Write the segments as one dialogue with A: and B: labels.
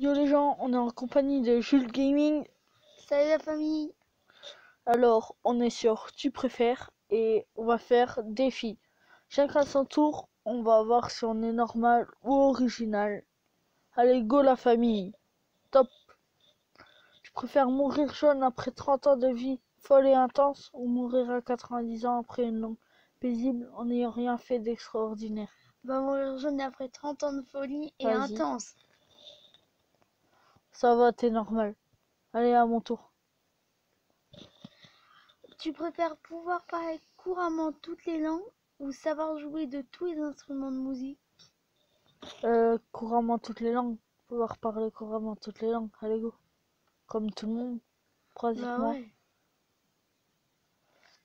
A: Yo les gens, on est en compagnie de Jules Gaming.
B: Salut la famille.
A: Alors, on est sur Tu préfères et on va faire défi. Chacun son tour, on va voir si on est normal ou original. Allez, go la famille. Top. Tu préfères mourir jeune après 30 ans de vie folle et intense ou mourir à 90 ans après une longue paisible en n'ayant rien fait d'extraordinaire?
B: Bah mourir jeune après 30 ans de folie et
A: Vas-y.
B: intense.
A: Ça va, t'es normal. Allez, à mon tour.
B: Tu préfères pouvoir parler couramment toutes les langues ou savoir jouer de tous les instruments de musique?
A: Couramment toutes les langues. Pouvoir parler couramment toutes les langues. Allez, go. Comme tout le monde,
B: Bah
A: pratiquement.
B: ouais.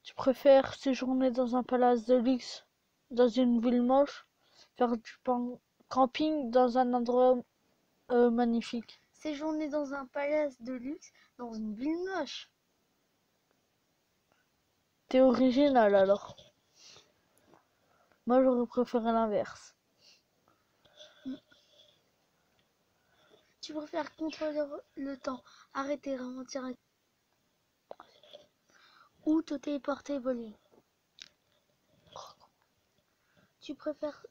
A: Tu préfères séjourner dans un palace de luxe, dans une ville moche, faire du camping dans un endroit magnifique?
B: Séjourner dans un palace de luxe dans une ville moche.
A: T'es original alors. Moi j'aurais préféré l'inverse.
B: Tu préfères contrôler le temps, arrêter, ralentir ou te téléporter, voler? Tu préfères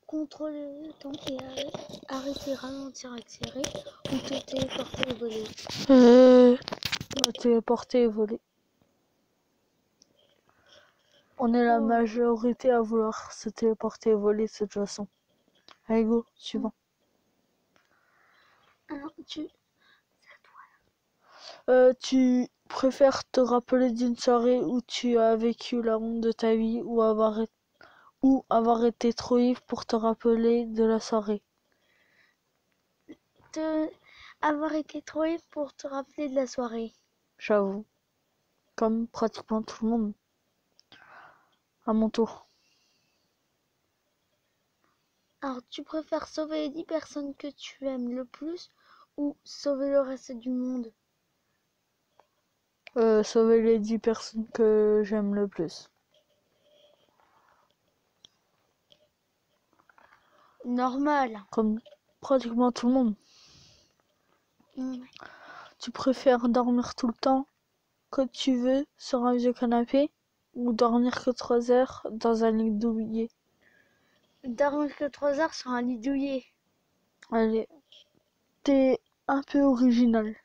B: contrôler le temps et arrêter, ralentir, accélérer ou te téléporter et voler?
A: Téléporter et voler. On est la
B: Oh.
A: majorité à vouloir se téléporter et voler de toute façon. Allez go, suivant.
B: Alors,
A: Tu préfères te rappeler d'une soirée où tu as vécu la honte de ta vie ou avoir été trop ivre pour te rappeler de la soirée?
B: avoir été trop ivre pour te rappeler de la soirée.
A: J'avoue. Comme pratiquement tout le monde. À mon tour.
B: Alors, tu préfères sauver les 10 personnes que tu aimes le plus ou sauver le reste du monde?
A: Sauver les 10 personnes que j'aime le plus.
B: Normal.
A: Comme pratiquement tout le monde. Tu préfères dormir tout le temps que tu veux sur un vieux canapé ou dormir que 3 heures dans un lit douillet?
B: Dormir que 3 heures sur un lit douillet.
A: Allez, t'es un peu original.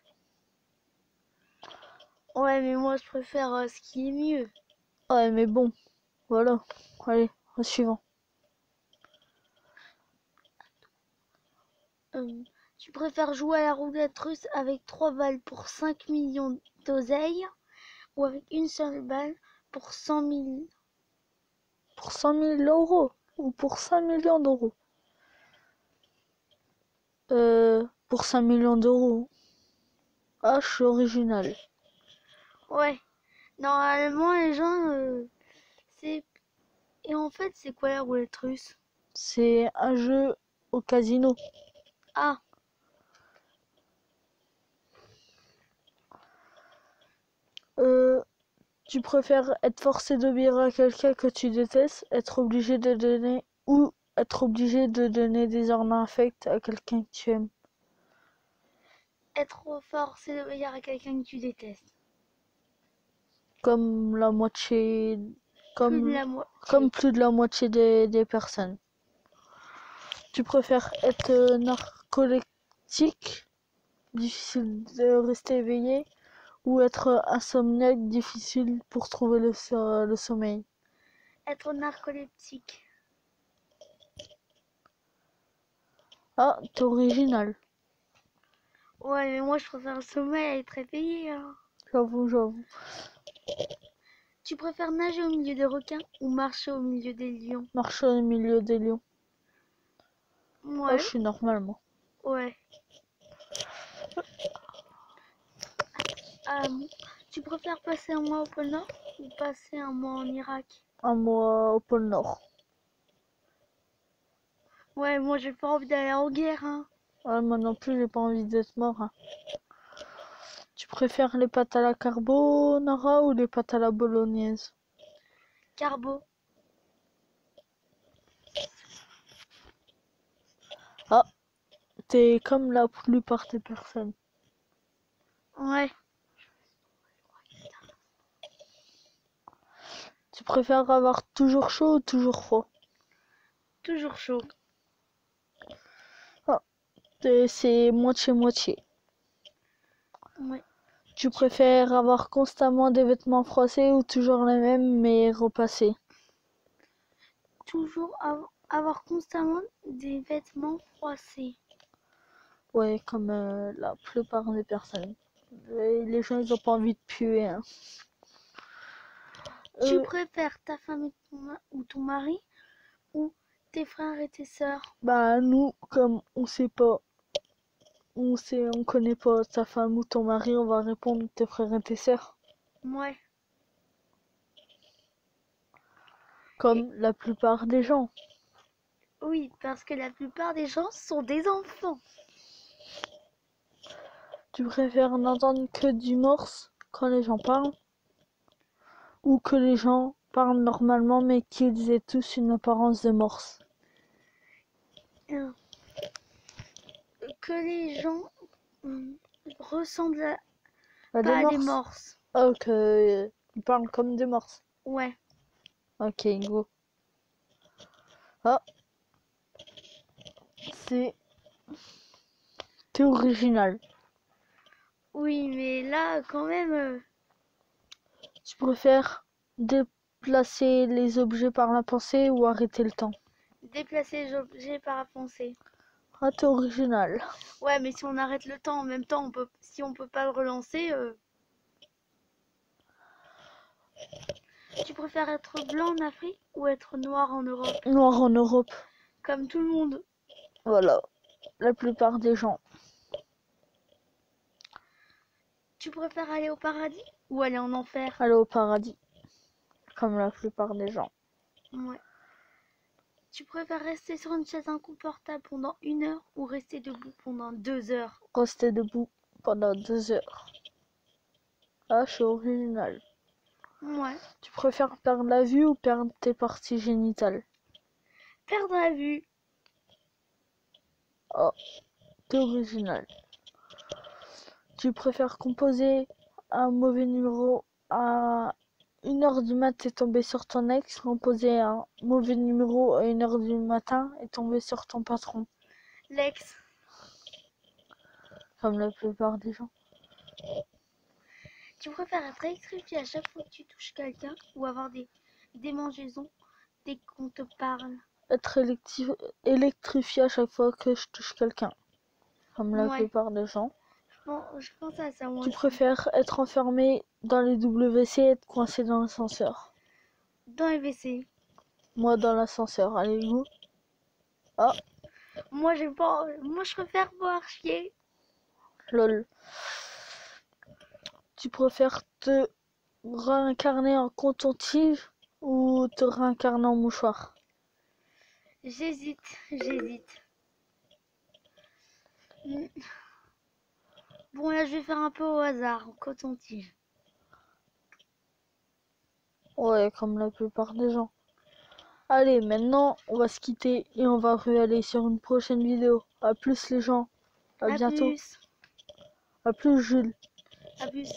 B: Ouais, mais moi je préfère ce qui est mieux.
A: Ouais, mais bon, voilà. Allez, au suivant.
B: Tu préfères jouer à la roulette russe avec 3 balles pour 5 millions d'oseilles ou avec une seule balle pour 100 000?
A: Pour 100 000 euros ou pour 5 millions d'euros? Pour 5 millions d'euros. Ah, je suis original.
B: Ouais. Normalement, les gens, c'est... Et en fait, c'est quoi la roulette russe?
A: C'est un jeu au casino.
B: Ah,
A: Tu préfères être forcé d'obéir à quelqu'un que tu détestes, être obligé de donner des ordres infects à quelqu'un que tu aimes?
B: être trop fort, c'est d'obéir à quelqu'un que tu détestes.
A: Comme la moitié,
B: Plus de
A: comme,
B: la moitié.
A: comme plus de la moitié des personnes. Tu préfères être narcoleptique, difficile de rester éveillé, ou être insomniaque, difficile pour trouver le sommeil?
B: Être narcoleptique.
A: Ah, t'es original.
B: Ouais, mais moi je préfère le sommeil à être éveillé.
A: J'avoue.
B: Tu préfères nager au milieu des requins ou marcher au milieu des lions?
A: Marcher au milieu des lions. Ah,
B: Ouais,
A: je suis normal, moi.
B: ouais. Tu préfères passer un mois au pôle Nord ou passer un mois en Irak?
A: Un mois au pôle Nord.
B: Ouais, moi j'ai pas envie d'aller en guerre, hein.
A: Ouais, moi non plus, j'ai pas envie d'être mort, hein. Tu préfères les pâtes à la carbonara ou les pâtes à la bolognaise?
B: Carbo.
A: Ah, T'es comme la plupart des personnes.
B: Ouais.
A: Tu préfères avoir toujours chaud ou toujours froid?
B: Toujours chaud.
A: C'est moitié-moitié.
B: Ouais.
A: Tu préfères avoir constamment des vêtements froissés ou toujours les mêmes mais repassés?
B: Toujours avoir constamment des vêtements froissés.
A: Ouais, comme la plupart des personnes. Les gens, ils ont pas envie de puer, hein.
B: Tu préfères ta femme ou ton mari ou tes frères et tes sœurs?
A: Bah nous, comme on sait pas, on connaît pas ta femme ou ton mari, on va répondre tes frères et tes sœurs.
B: Ouais.
A: Comme la plupart des gens.
B: Oui, parce que la plupart des gens sont des enfants.
A: Tu préfères n'entendre que du morse quand les gens parlent ou que les gens parlent normalement mais qu'ils aient tous une apparence de morse?
B: Que les gens ressemblent
A: Pas des
B: pas à des
A: morses?
B: morses.
A: Oh, ils parlent comme des morses.
B: Ouais.
A: Ok, go. Ah, t'es original.
B: Oui, mais là, quand même,
A: Tu préfères déplacer les objets par la pensée ou arrêter le temps?
B: déplacer les objets par la pensée.
A: Ah, t'es original.
B: Ouais, mais si on arrête le temps en même temps, si on peut pas le relancer. Tu préfères être blanc en Afrique ou être noir en Europe?
A: Noir en Europe.
B: Comme tout le monde.
A: Voilà, la plupart des gens.
B: Tu préfères aller au paradis ou aller en enfer?
A: Aller au paradis. Comme la plupart des gens.
B: Ouais. Tu préfères rester sur une chaise inconfortable pendant 1 heure ou rester debout pendant 2 heures?
A: Rester debout pendant 2 heures. Ah, je suis original.
B: Ouais.
A: Tu préfères perdre la vue ou perdre tes parties génitales?
B: Perdre la vue.
A: Oh, t'es original. Tu préfères composer un mauvais numéro à 1 heure du mat et tomber sur ton ex, composer un mauvais numéro à 1 heure du matin et tomber sur ton patron?
B: L'ex.
A: Comme la plupart des gens.
B: Tu préfères être électrifié à chaque fois que tu touches quelqu'un ou avoir des démangeaisons dès qu'on te parle?
A: Être électrifié à chaque fois que je touche quelqu'un. Comme la
B: Ouais.
A: plupart des gens.
B: Je pense à ça moi
A: Tu
B: aussi.
A: préfères être enfermé dans les WC et être coincé dans l'ascenseur?
B: Dans les WC.
A: Moi dans l'ascenseur, allez go. Ah,
B: Moi j'aime pas. Moi je préfère boire chier.
A: lol. Tu préfères te réincarner en coton-tige ou te réincarner en mouchoir?
B: J'hésite. Bon là je vais faire un peu au hasard. En coton-tige.
A: Ouais, comme la plupart des gens. Allez, maintenant, on va se quitter et on va aller sur une prochaine vidéo. À plus les gens. À bientôt.
B: plus.
A: À plus Jules.
B: À plus.